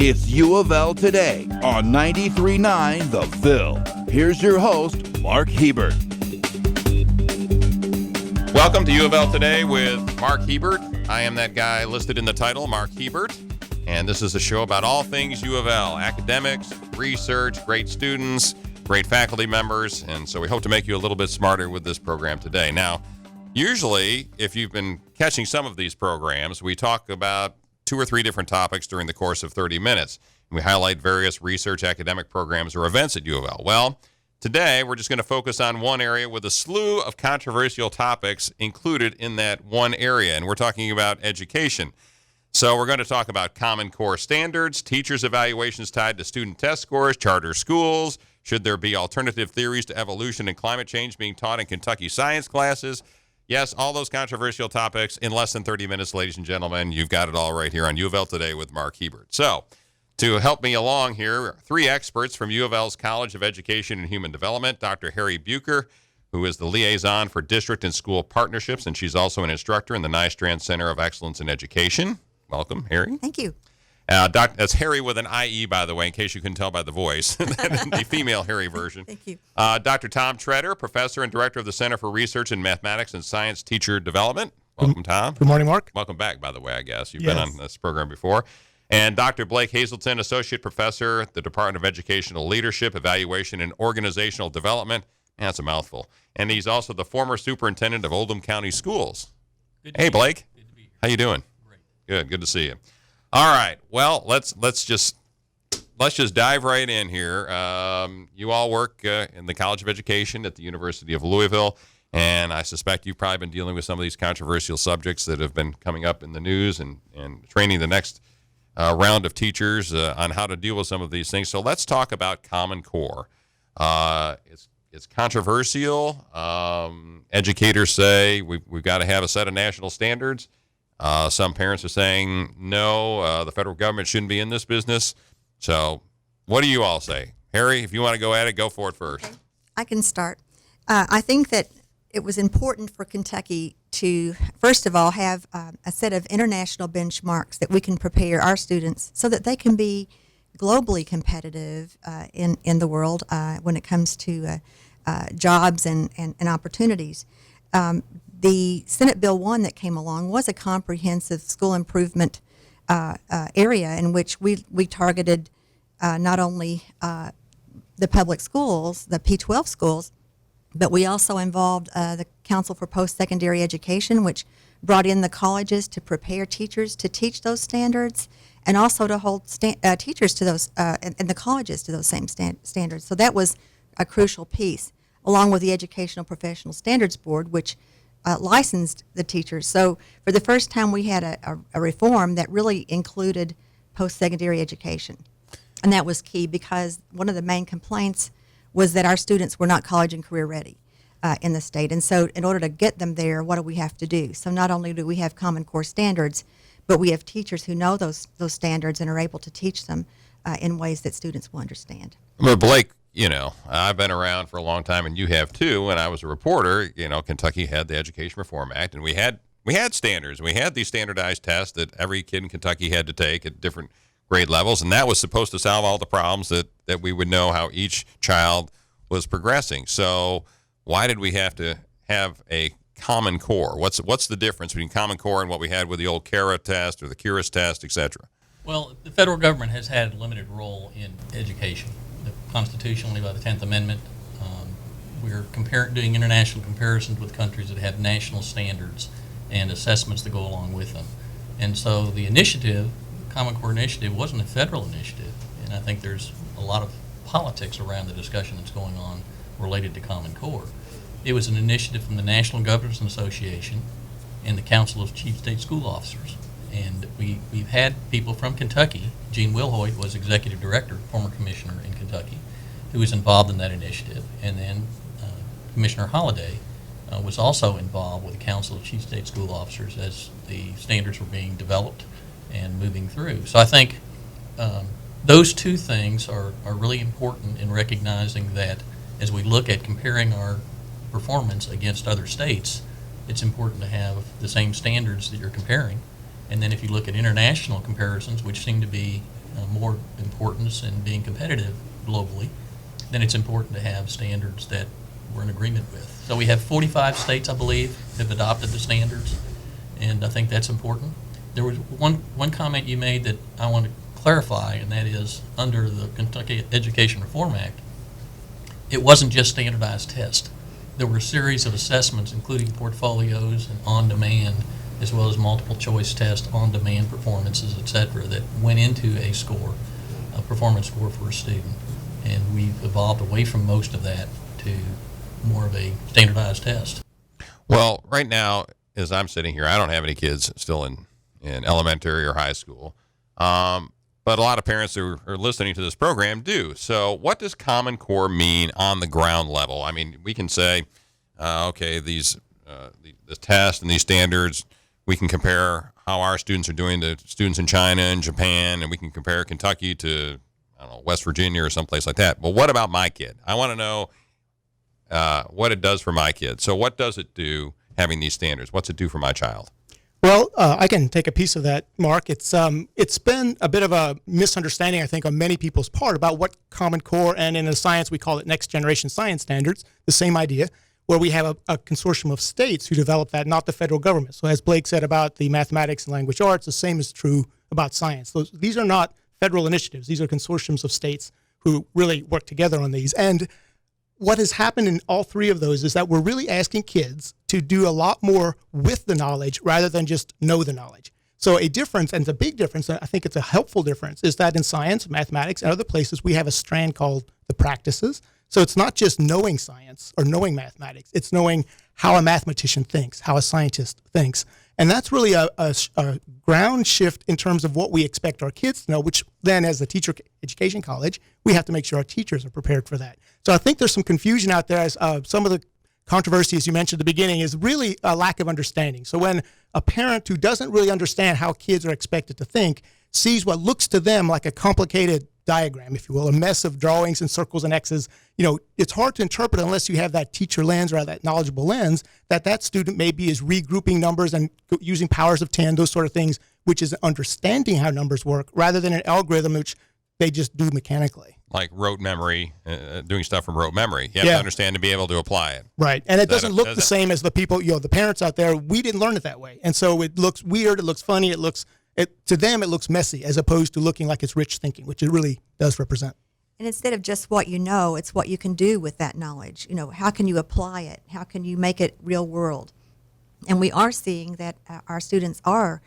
It's U of L Today on 93.9 The Ville. Here's your host, Mark Hebert. Welcome to U of L Today with Mark Hebert. I am that guy listed in the title, Mark Hebert, and this is a show about all things U of L, academics, research, great students, great faculty members, and so we hope to make you a little bit smarter with this program today. Now, usually, if you've been catching some of these programs, we talk about 2 or 3 different topics during the course of 30 minutes. We highlight various research, academic programs, or events at U of L. Well, today we're just going to focus on one area with a slew of controversial topics included in that one area, and we're talking about education. So we're going to talk about Common Core standards, teachers' evaluations tied to student test scores, charter schools, should there be alternative theories to evolution and climate change being taught in Kentucky science classes. Yes, all those controversial topics in less than 30 minutes, ladies and gentlemen. You've got it all right here on U of L Today with Mark Hebert. So, to help me along here, 3 experts from U of L's College of Education and Human Development, Dr. Harry Buker, who is the liaison for district and school partnerships, and she's also an instructor in the Nystrand Center of Excellence in Education. Welcome, Harry. Thank you. That's Harry with an IE, by the way, in case you couldn't tell by the voice, the female Harry version. Thank you. Dr. Tom Treader, professor and director of the Center for Research in Mathematics and Science Teacher Development. Welcome, Tom. Good morning, Mark. Welcome back, by the way, I guess. You've Yes. been on this program before. And Dr. Blake Hazelton, associate professor at the Department of Educational Leadership, Evaluation, and Organizational Development. That's a mouthful. And he's also the former superintendent of Oldham County Schools. Hey, Blake. Good to be here. How you doing? Great. Good to see you. All right. Well, let's just dive right in here. You all work in the College of Education at the University of Louisville, and I suspect you've probably been dealing with some of these controversial subjects that have been coming up in the news and training the next round of teachers on how to deal with some of these things. So let's talk about Common Core. It's controversial. Educators say we've got to have a set of national standards. Some parents are saying, no, the federal government shouldn't be in this business. So what do you all say? Harry, if you want to go at it, go for it first. Okay. I can start. I think that it was important for Kentucky to, first of all, have a set of international benchmarks that we can prepare our students so that they can be globally competitive in the world when it comes to jobs and opportunities. The Senate Bill 1 that came along was a comprehensive school improvement area in which we targeted not only the public schools, the P-12 schools, but we also involved the Council for Post-Secondary Education, which brought in the colleges to prepare teachers to teach those standards and also to hold teachers to those, and the colleges to those same standards. So that was a crucial piece, along with the Educational Professional Standards Board, which licensed the teachers. So for the first time, we had a reform that really included post-secondary education. And that was key because one of the main complaints was that our students were not college and career ready in the state. And so in order to get them there, what do we have to do? So not only do we have Common Core standards, but we have teachers who know those standards and are able to teach them in ways that students will understand. Well, Blake, you know, I've been around for a long time, and you have too. When I was a reporter, you know, Kentucky had the Education Reform Act, and we had standards. We had these standardized tests that every kid in Kentucky had to take at different grade levels, and that was supposed to solve all the problems that we would know how each child was progressing. So why did we have to have a Common Core? What's the difference between Common Core and what we had with the old CARA test or the CURIS test, et cetera? Well, the federal government has had a limited role in education. Constitutionally, by the 10th Amendment, we're doing international comparisons with countries that have national standards and assessments that go along with them. And so the initiative, Common Core initiative, wasn't a federal initiative. And I think there's a lot of politics around the discussion that's going on related to Common Core. It was an initiative from the National Governors Association and the Council of Chief State School Officers. And we've had people from Kentucky. Gene Wilhoit was executive director, former commissioner in Kentucky, who was involved in that initiative. And then Commissioner Holliday was also involved with the Council of Chief State School Officers as the standards were being developed and moving through. So I think those two things are really important in recognizing that as we look at comparing our performance against other states, it's important to have the same standards that you're comparing. And then if you look at international comparisons, which seem to be more importance in being competitive globally, then it's important to have standards that we're in agreement with. So we have 45 states, I believe, have adopted the standards, and I think that's important. There was one comment you made that I want to clarify, and that is under the Kentucky Education Reform Act, it wasn't just standardized tests. There were a series of assessments, including portfolios and on-demand, as well as multiple choice tests, on-demand performances, et cetera, that went into a score, a performance score for a student. And we've evolved away from most of that to more of a standardized test. Well, right now, as I'm sitting here, I don't have any kids still in elementary or high school. But a lot of parents who are listening to this program do. So what does Common Core mean on the ground level? I mean, we can say, okay, the tests and these standards, we can compare how our students are doing to students in China and Japan, and we can compare Kentucky to, I don't know, West Virginia or someplace like that. But what about my kid? I want to know what it does for my kid. So what does it do having these standards? What's it do for my child? Well, I can take a piece of that, Mark. It's been a bit of a misunderstanding, I think, on many people's part about what Common Core, and in the science we call it Next Generation Science Standards, the same idea, where we have a consortium of states who develop that, not the federal government. So as Blake said about the mathematics and language arts, the same is true about science. These are not federal initiatives. These are consortiums of states who really work together on these. And what has happened in all three of those is that we're really asking kids to do a lot more with the knowledge rather than just know the knowledge. So a difference, and it's a big difference, and I think it's a helpful difference, is that in science, mathematics, and other places, we have a strand called the practices. So it's not just knowing science or knowing mathematics. It's knowing how a mathematician thinks, how a scientist thinks. And that's really a ground shift in terms of what we expect our kids to know, which then as a teacher education college, we have to make sure our teachers are prepared for that. So I think there's some confusion out there as some of the controversy, as you mentioned at the beginning, is really a lack of understanding. So when a parent who doesn't really understand how kids are expected to think sees what looks to them like a complicated diagram, if you will, a mess of drawings and circles and X's, it's hard to interpret unless you have that teacher lens or that knowledgeable lens that student maybe is regrouping numbers and using powers of 10, those sort of things, which is understanding how numbers work rather than an algorithm which they just do mechanically. Like rote memory, doing stuff from rote memory. You have to understand to be able to apply it. Right. And it doesn't look the same as the people, the parents out there. We didn't learn it that way. And so it looks weird. It looks funny. To them, it looks messy as opposed to looking like it's rich thinking, which it really does represent. And instead of just what you know, it's what you can do with that knowledge. How can you apply it? How can you make it real world? And we are seeing that our students are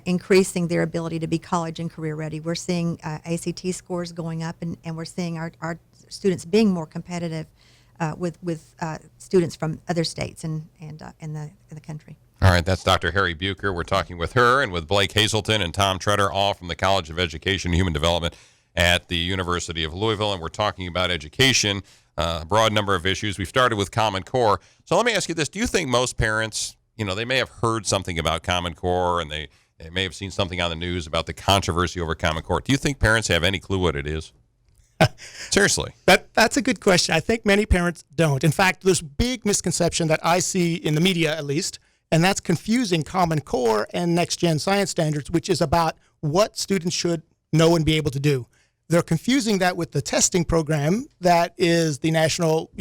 increasing their ability to be college and career ready. We're seeing ACT scores going up, and we're seeing our students being more competitive with students from other states and in the country. All right, that's Dr. Harry Buker. We're talking with her and with Blake Hazelton and Tom Treader, all from the College of Education and Human Development at the University of Louisville, and we're talking about education, a broad number of issues. We've started with Common Core. So let me ask you this. Do you think most parents, they may have heard something about Common Core, and they may have seen something on the news about the controversy over Common Core. Do you think parents have any clue what it is? Seriously. That's a good question. I think many parents don't. In fact, there's a big misconception that I see in the media, at least, and that's confusing Common Core and Next Gen Science Standards, which is about what students should know and be able to do. They're confusing that with the testing program that is the national,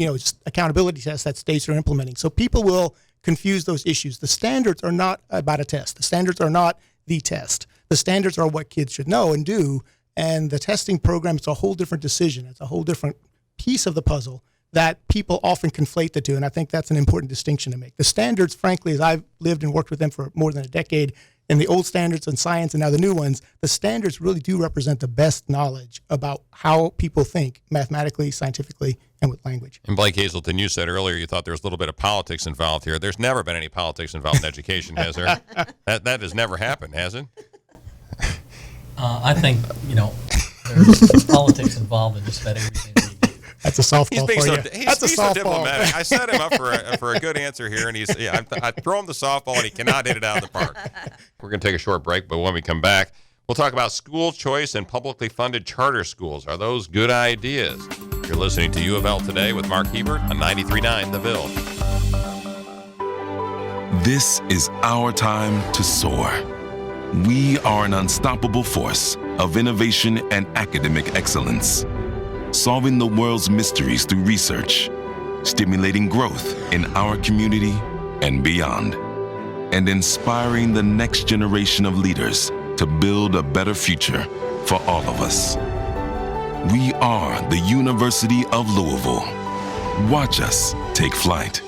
accountability test that states are implementing. So people will confuse those issues. The standards are not about a test. The standards are not the test. The standards are what kids should know and do. And the testing program is a whole different decision. It's a whole different piece of the puzzle that people often conflate the two. And I think that's an important distinction to make. The standards, frankly, as I've lived and worked with them for more than a decade, and the old standards in science and now the new ones, the standards really do represent the best knowledge about how people think mathematically, scientifically, and with language. And Blake Hazelton, you said earlier you thought there was a little bit of politics involved here. There's never been any politics involved in education, has there? That has never happened, has it? I think, there's politics involved in just about everything we do. That's a softball for you. That's a softball. So diplomatic. I set him up for a good answer here, and I throw him the softball, and he cannot hit it out of the park. We're going to take a short break, but when we come back, we'll talk about school choice and publicly funded charter schools. Are those good ideas? You're listening to UofL Today with Mark Hebert on 93.9 The Ville. This is our time to soar. We are an unstoppable force, of innovation and academic excellence, solving the world's mysteries through research, stimulating growth in our community and beyond, and inspiring the next generation of leaders to build a better future for all of us. We are the University of Louisville. Watch us take flight.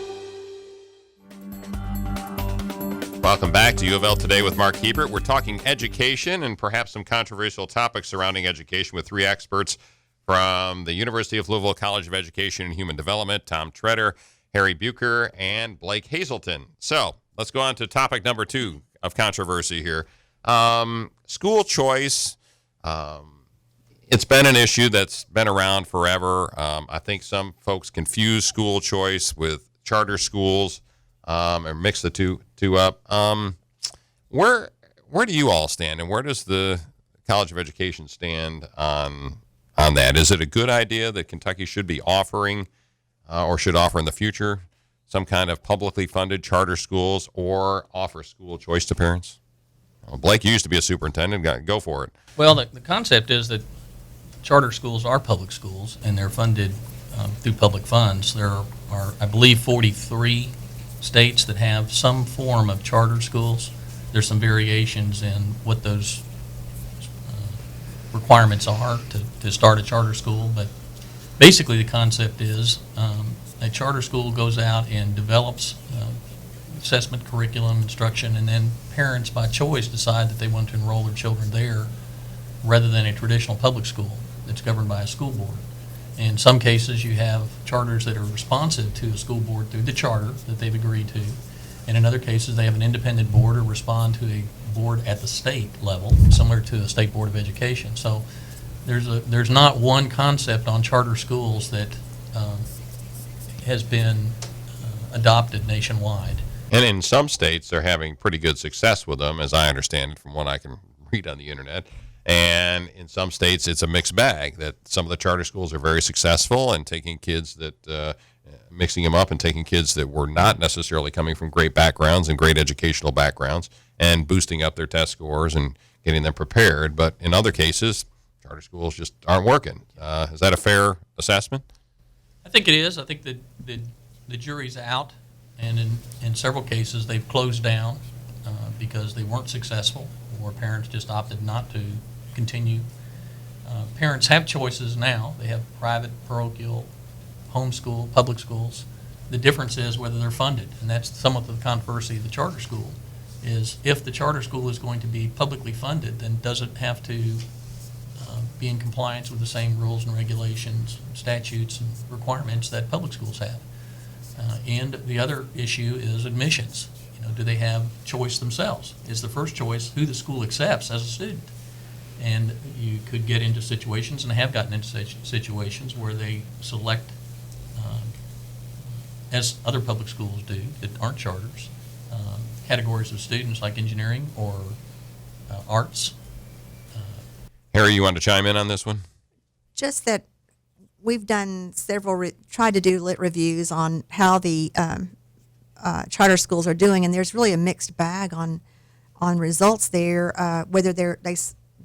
Welcome back to UofL Today with Mark Hebert. We're talking education and perhaps some controversial topics surrounding education with three experts from the University of Louisville College of Education and Human Development, Tom Tretter, Harry Buker, and Blake Hazelton. So let's go on to topic number 2 of controversy here. School choice. It's been an issue that's been around forever. I think some folks confuse school choice with charter schools or mix the two up. Where do you all stand, and where does the College of Education stand on that? Is it a good idea that Kentucky should be offering or should offer in the future some kind of publicly funded charter schools or offer school choice to parents? Well, Blake, you used to be a superintendent. Go for it. Well, the concept is that charter schools are public schools, and they're funded through public funds. There are, I believe, 43 states that have some form of charter schools. There's some variations in what those requirements are to start a charter school, but basically the concept is a charter school goes out and develops assessment, curriculum, instruction, and then parents by choice decide that they want to enroll their children there rather than a traditional public school that's governed by a school board. In some cases, you have charters that are responsive to a school board through the charter that they've agreed to, and in other cases, they have an independent board or respond to a board at the state level, similar to a state board of education. So there's not one concept on charter schools that has been adopted nationwide. And in some states, they're having pretty good success with them, as I understand it from what I can read on the internet. And in some states, it's a mixed bag, that some of the charter schools are very successful and taking kids that, mixing them up and taking kids that were not necessarily coming from great backgrounds and great educational backgrounds and boosting up their test scores and getting them prepared. But in other cases, charter schools just aren't working. Is that a fair assessment? I think it is. I think that the jury's out, and in several cases, they've closed down because they weren't successful, or parents just opted not to continue. Parents have choices now. They have private, parochial, homeschool, public schools. The difference is whether they're funded, and that's somewhat the controversy of the charter school, is if the charter school is going to be publicly funded, then does it have to be in compliance with the same rules and regulations, statutes, and requirements that public schools have? And the other issue is admissions. Do they have choice themselves? Is the first choice who the school accepts as a student? And you could get into situations, and have gotten into situations, where they select, as other public schools do that aren't charters, categories of students like engineering or arts. Harry, you want to chime in on this one? Just that we've done tried to do lit reviews on how the charter schools are doing, and there's really a mixed bag on results there. Whether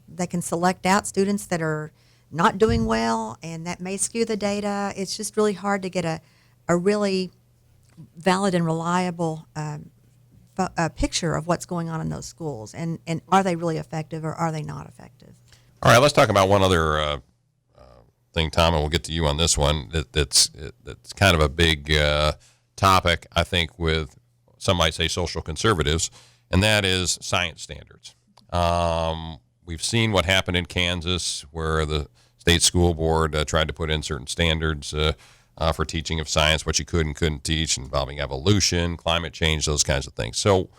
they can select out students that are not doing well, and that may skew the data. It's just really hard to get a really valid and reliable picture of what's going on in those schools, and are they really effective or are they not effective? All right, let's talk about one other thing, Tom, and we'll get to you on this one. That's kind of a big topic, I think, with some might say social conservatives, and that is science standards. We've seen what happened in Kansas, where the state school board tried to put in certain standards for teaching of science, what you could and couldn't teach, involving evolution, climate change, those kinds of things. So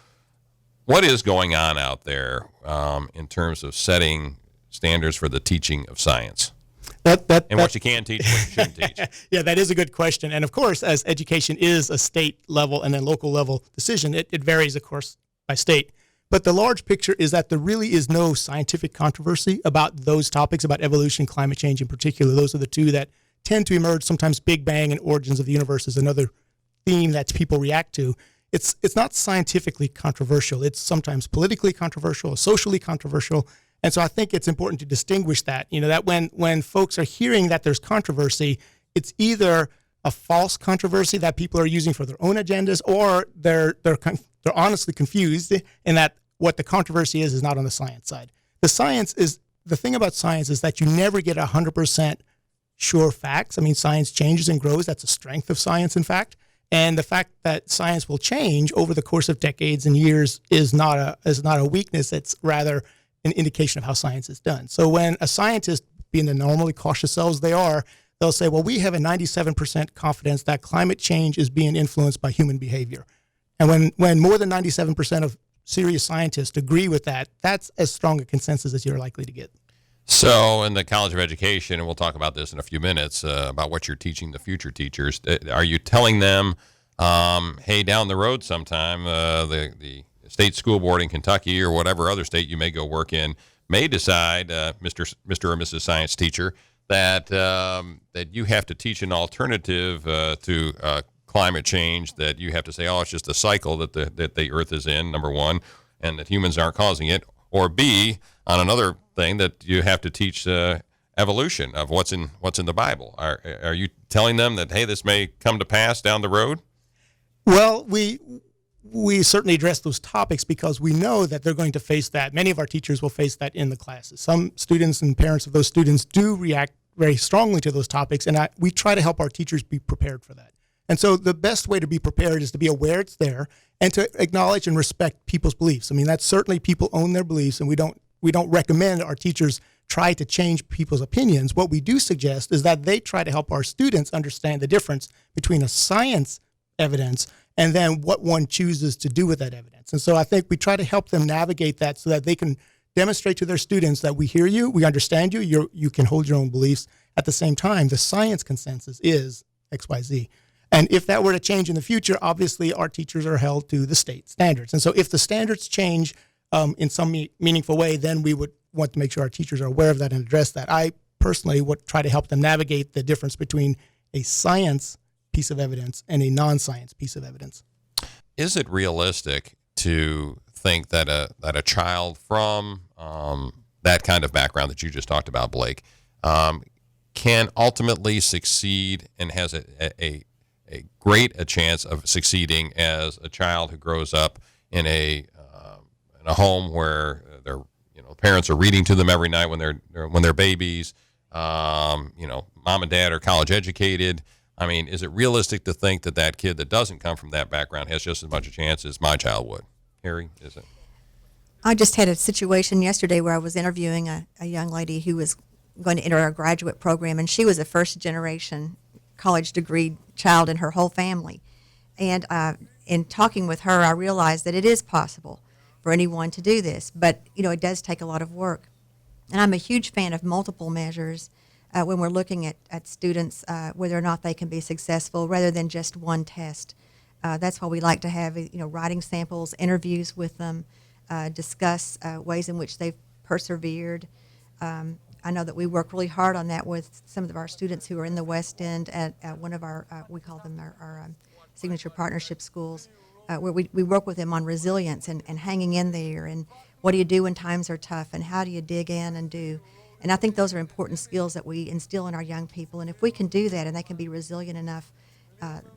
what is going on out there in terms of setting standards for the teaching of science? What you can teach, what you shouldn't teach. Yeah, that is a good question. And of course, as education is a state level and then local level decision, it varies, of course, by state. But the large picture is that there really is no scientific controversy about those topics, about evolution, climate change in particular. Those are the two that tend to emerge. Sometimes Big Bang and origins of the universe is another theme that people react to. It's not scientifically controversial. It's sometimes politically controversial, socially controversial, And so I think it's important to distinguish that, that when folks are hearing that there's controversy, it's either a false controversy that people are using for their own agendas, or they're honestly confused in that what the controversy is not on the science side. The thing about science is that you never get 100% sure facts. I mean, science changes and grows. That's a strength of science, in fact. And the fact that science will change over the course of decades and years is not a weakness. It's rather an indication of how science is done. So when a scientist, being the normally cautious selves they are, they'll say, well, we have a 97% confidence that climate change is being influenced by human behavior. And when more than 97% of serious scientists agree with that, that's as strong a consensus as you're likely to get. So in the College of Education, and we'll talk about this in a few minutes, about what you're teaching the future teachers, are you telling them, hey, down the road sometime, the state school board in Kentucky or whatever other state you may go work in may decide, Mr. or Mrs. Science teacher, that you have to teach an alternative to climate change, that you have to say, oh, it's just a cycle that the Earth is in, number one, and that humans aren't causing it, or B, on another thing, that you have to teach evolution of what's in the Bible. Are you telling them that, hey, this may come to pass down the road? Well, we certainly address those topics because we know that they're going to face that. Many of our teachers will face that in the classes. Some students and parents of those students do react very strongly to those topics, and we try to help our teachers be prepared for that. And so the best way to be prepared is to be aware it's there and to acknowledge and respect people's beliefs. I mean, that's certainly, people own their beliefs, and we don't recommend our teachers try to change people's opinions. What we do suggest is that they try to help our students understand the difference between a science evidence and then what one chooses to do with that evidence. And so I think we try to help them navigate that so that they can demonstrate to their students that we hear you, we understand you, you can hold your own beliefs. At the same time, the science consensus is XYZ. And if that were to change in the future, obviously our teachers are held to the state standards. And so if the standards change in some meaningful way, then we would want to make sure our teachers are aware of that and address that. I personally would try to help them navigate the difference between a science piece of evidence and a non-science piece of evidence. Is it realistic to think that a child from that kind of background that you just talked about, Blake, can ultimately succeed and has a great a chance of succeeding as a child who grows up in a home where their parents are reading to them every night when they're babies, mom and dad are college educated? I mean, is it realistic to think that kid that doesn't come from that background has just as much a chance as my child would? Harry, is it? I just had a situation yesterday where I was interviewing a young lady who was going to enter our graduate program, and she was a first-generation college degree child in her whole family. And in talking with her, I realized that it is possible for anyone to do this, but it does take a lot of work. And I'm a huge fan of multiple measures when we're looking at students, whether or not they can be successful, rather than just one test. That's why we like to have writing samples, interviews with them, discuss ways in which they've persevered. I know that we work really hard on that with some of our students who are in the West End at one of our, we call them our signature partnership schools, where we work with them on resilience and hanging in there, and what do you do when times are tough, and how do you dig in and do. And I think those are important skills that we instill in our young people, and if we can do that and they can be resilient enough,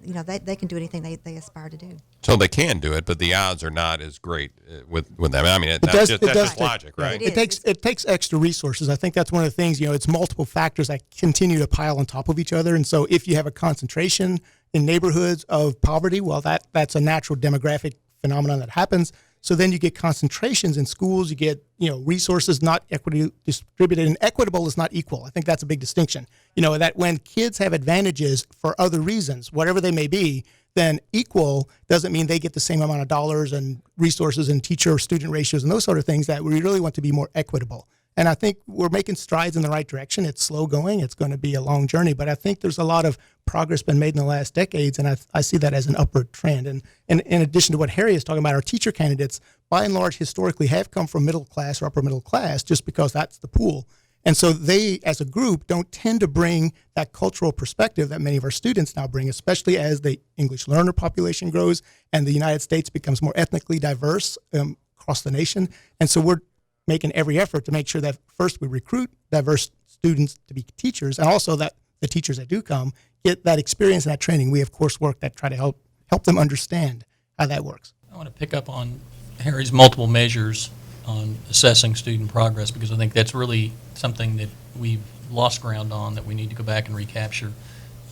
they can do anything they aspire to do. So they can do it, but the odds are not as great with them. I mean, that's just logic, right? It takes extra resources. I think that's one of the things, it's multiple factors that continue to pile on top of each other. And so if you have a concentration in neighborhoods of poverty, well, that's a natural demographic phenomenon that happens. So then you get concentrations in schools, you get, resources not equity distributed, and equitable is not equal. I think that's a big distinction. That when kids have advantages for other reasons, whatever they may be, then equal doesn't mean they get the same amount of dollars and resources and teacher-student ratios and those sort of things. That we really want to be more equitable. And I think we're making strides in the right direction. It's slow going. It's going to be a long journey. But I think there's a lot of progress been made in the last decades, and I see that as an upward trend. And in addition to what Harry is talking about, our teacher candidates, by and large, historically have come from middle class or upper middle class just because that's the pool. And so they, as a group, don't tend to bring that cultural perspective that many of our students now bring, especially as the English learner population grows and the United States becomes more ethnically diverse across the nation. And so we're making every effort to make sure that first we recruit diverse students to be teachers, and also that the teachers that do come get that experience and that training. We have coursework that try to help them understand how that works. I want to pick up on Harry's multiple measures on assessing student progress, because I think that's really something that we've lost ground on that we need to go back and recapture.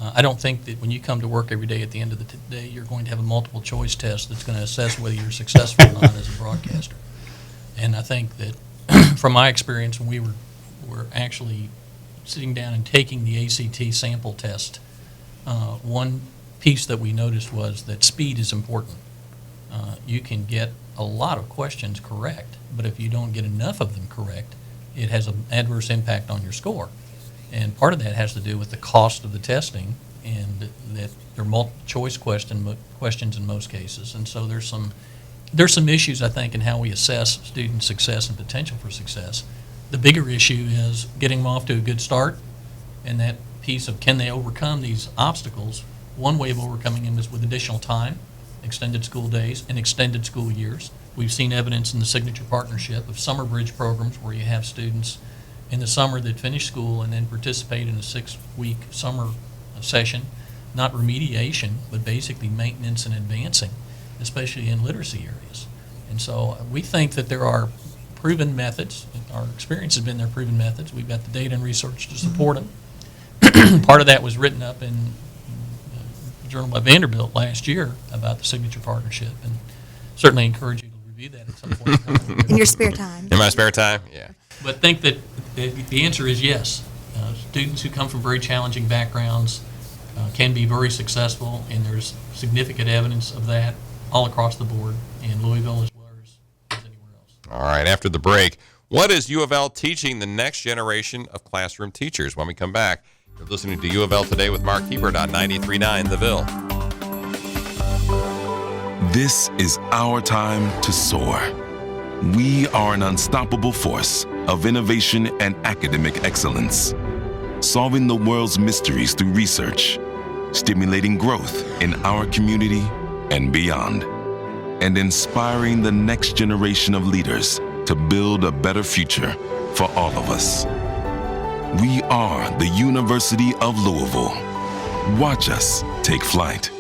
I don't think that when you come to work every day at the end of the day, you're going to have a multiple choice test that's going to assess whether you're successful or not as a broadcaster. And I think that from my experience, when we were actually sitting down and taking the ACT sample test, one piece that we noticed was that speed is important. You can get a lot of questions correct, but if you don't get enough of them correct, it has an adverse impact on your score. And part of that has to do with the cost of the testing, and that they're multiple choice questions in most cases. And so there's some issues, I think, in how we assess student success and potential for success. The bigger issue is getting them off to a good start, and that piece of can they overcome these obstacles. One way of overcoming them is with additional time, extended school days, and extended school years. We've seen evidence in the Signature Partnership of summer bridge programs where you have students in the summer that finish school and then participate in a 6-week summer session, not remediation, but basically maintenance and advancing, especially in literacy areas. And so we think that there are proven methods. Our experience has been there are proven methods. We've got the data and research to support them. Part of that was written up in the Journal by Vanderbilt last year about the Signature Partnership, and certainly encourage you to review that at some point. In your spare time. In my spare time, yeah. But think that the answer is yes. Students who come from very challenging backgrounds can be very successful, and there's significant evidence of that all across the board in Louisville as well as anywhere else. All right, after the break, what is UofL teaching the next generation of classroom teachers? When we come back, you're listening to UofL Today with Mark Hebert on 93.9 The Ville. This is our time to soar. We are an unstoppable force of innovation and academic excellence, solving the world's mysteries through research, stimulating growth in our community and beyond, and inspiring the next generation of leaders to build a better future for all of us. We are the University of Louisville. Watch us take flight.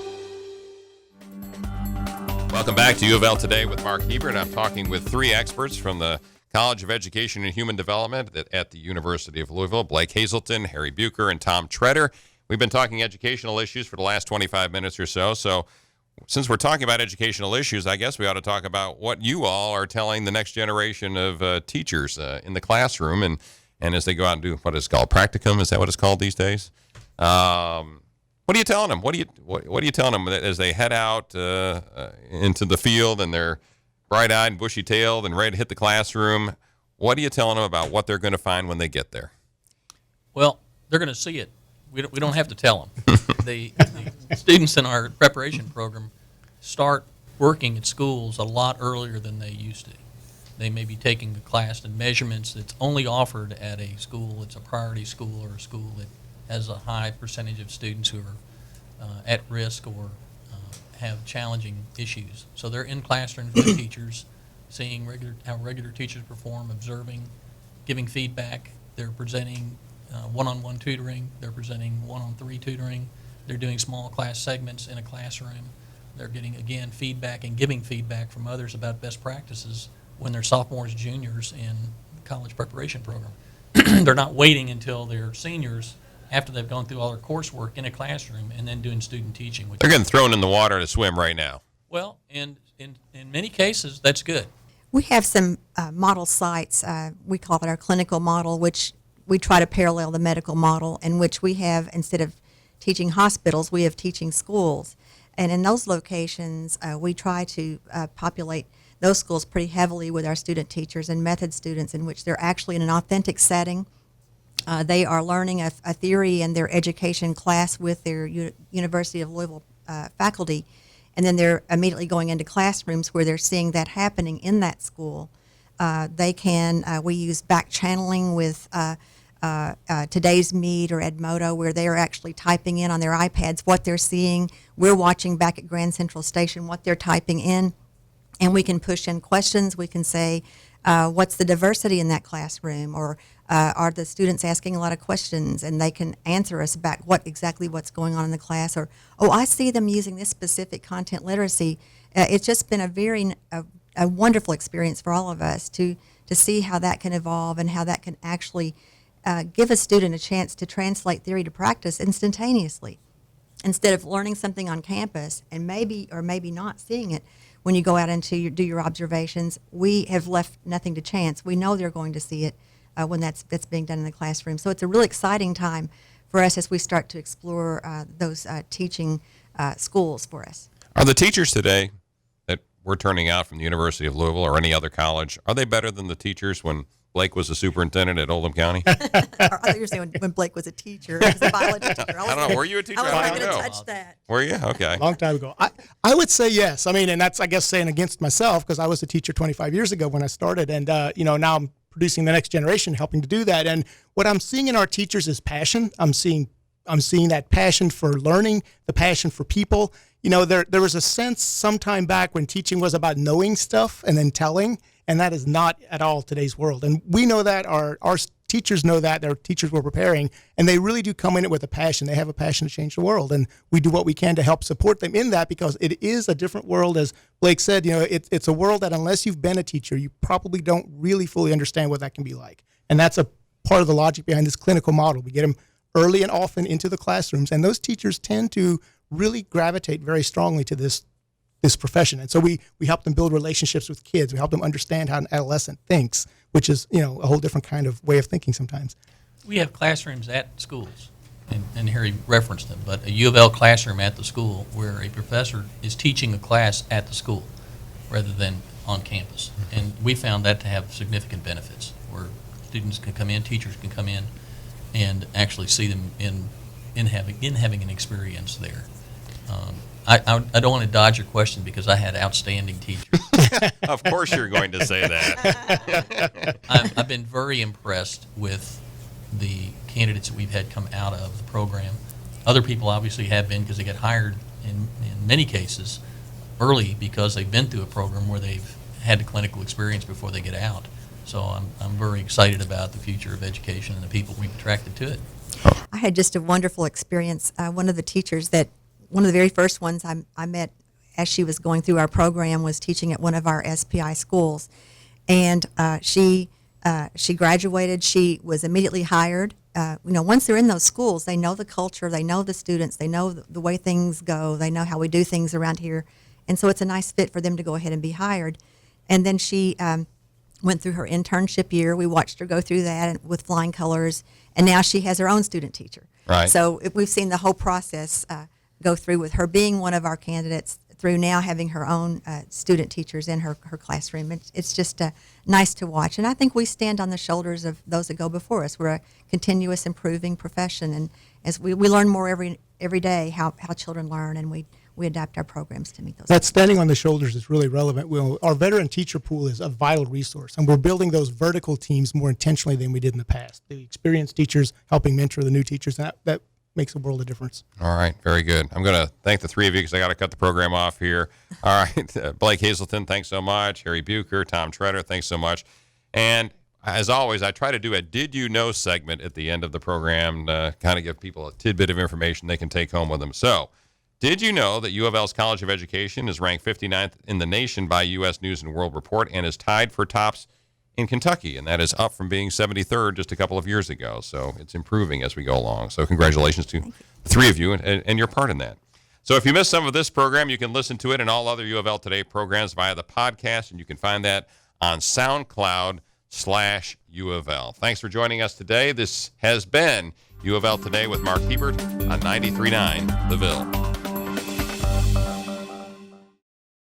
Welcome back to UofL Today with Mark Hebert. I'm talking with three experts from the College of Education and Human Development at the University of Louisville: Blake Hazelton, Harry Buker, and Tom Treader. We've been talking educational issues for the last 25 minutes or so. So since we're talking about educational issues, I guess we ought to talk about what you all are telling the next generation of teachers in the classroom and as they go out and do what is called practicum. Is that what it's called these days? What are you telling them? What are you telling them as they head out into the field and they're bright-eyed and bushy-tailed and ready to hit the classroom? What are you telling them about what they're going to find when they get there? Well, they're going to see it. We don't have to tell them. The students in our preparation program start working at schools a lot earlier than they used to. They may be taking the class and measurements that's only offered at a school. It's a priority school or a school that has a high percentage of students who are at risk or have challenging issues. So they're in classrooms with teachers, seeing how regular teachers perform, observing, giving feedback. They're presenting one-on-one tutoring. They're presenting one-on-three tutoring. They're doing small class segments in a classroom. They're getting, again, feedback and giving feedback from others about best practices when they're sophomores, juniors in the college preparation program. They're not waiting until they're seniors after they've gone through all their coursework in a classroom and then doing student teaching. They're getting thrown in the water to swim right now. Well, and in many cases, that's good. We have some model sites. We call it our clinical model, which we try to parallel the medical model, in which we have, instead of teaching hospitals, we have teaching schools. And in those locations, we try to populate those schools pretty heavily with our student teachers and method students, in which they're actually in an authentic setting. They are learning a theory in their education class with their University of Louisville faculty, and then they're immediately going into classrooms where they're seeing that happening in that school. We use back channeling with Today's Meet or Edmodo, where they are actually typing in on their iPads what they're seeing. We're watching back at Grand Central Station what they're typing in, and we can push in questions. We can say, What's the diversity in that classroom? Or are the students asking a lot of questions and they can answer us back what's going on in the class? Or, oh, I see them using this specific content literacy. It's just been a wonderful experience for all of us to see how that can evolve and how that can actually give a student a chance to translate theory to practice instantaneously. Instead of learning something on campus and maybe or maybe not seeing it when you go out and do your observations, we have left nothing to chance. We know they're going to see it when that's being done in the classroom. So it's a really exciting time for us as we start to explore those teaching schools for us. Are the teachers today that we're turning out from the University of Louisville or any other college, are they better than the teachers when Blake was a superintendent at Oldham County? I thought you were saying when Blake was a teacher, he was a biology teacher. I don't know. Were you a teacher? I was I not don't going to know. touch that. Were you? Okay. A long time ago. I would say yes. I mean, and that's, I guess, saying against myself because I was a teacher 25 years ago when I started. And, now I'm producing the next generation, helping to do that. And what I'm seeing in our teachers is passion. I'm seeing that passion for learning, the passion for people. There was a sense sometime back when teaching was about knowing stuff and then telling, and that is not at all today's world. And we know that, our teachers know that, their teachers were preparing, and they really do come in it with a passion. They have a passion to change the world, and we do what we can to help support them in that because it is a different world. As Blake said, it's a world that unless you've been a teacher, you probably don't really fully understand what that can be like. And that's a part of the logic behind this clinical model. We get them early and often into the classrooms, and those teachers tend to really gravitate very strongly to this profession. And so we help them build relationships with kids. We help them understand how an adolescent thinks, which is, a whole different kind of way of thinking sometimes. We have classrooms at schools, and Harry referenced them, but a UofL classroom at the school where a professor is teaching a class at the school rather than on campus. And we found that to have significant benefits where students can come in, teachers can come in, and actually see them in having an experience there. I don't want to dodge your question because I had outstanding teachers. Of course you're going to say that. I've been very impressed with the candidates that we've had come out of the program. Other people obviously have been because they get hired in many cases early because they've been through a program where they've had the clinical experience before they get out. So I'm very excited about the future of education and the people we've attracted to it. I had just a wonderful experience. One of the very first ones I met as she was going through our program was teaching at one of our SPI schools. And she graduated. She was immediately hired. Once they're in those schools, they know the culture, they know the students, they know the way things go, they know how we do things around here. And so it's a nice fit for them to go ahead and be hired. And then she went through her internship year. We watched her go through that with flying colors. And now she has her own student teacher. Right. So we've seen the whole process go through with her being one of our candidates through now having her own student teachers in her classroom. It's just nice to watch. And I think we stand on the shoulders of those that go before us. We're a continuous improving profession. And as we learn more every day how children learn, and we adapt our programs to meet those. That standing on the shoulders is really relevant. Our veteran teacher pool is a vital resource, and we're building those vertical teams more intentionally than we did in the past. The experienced teachers helping mentor the new teachers, and that makes a world of difference. All right, very good. I'm going to thank the three of you because I got to cut the program off here. All right, Blake Hazelton, thanks so much. Harry Buker, Tom Treader, thanks so much. And as always, I try to do a Did You Know segment at the end of the program to kind of give people a tidbit of information they can take home with them. So, did you know that UofL's College of Education is ranked 59th in the nation by U.S. News & World Report and is tied for tops in Kentucky, and that is up from being 73rd just a couple of years ago. So it's improving as we go along. So congratulations to the three of you and your part in that. So if you missed some of this program, you can listen to it and all other UofL Today programs via the podcast, and you can find that on SoundCloud/UofL. Thanks for joining us today. This has been UofL Today with Mark Hebert on 93.9 The Ville.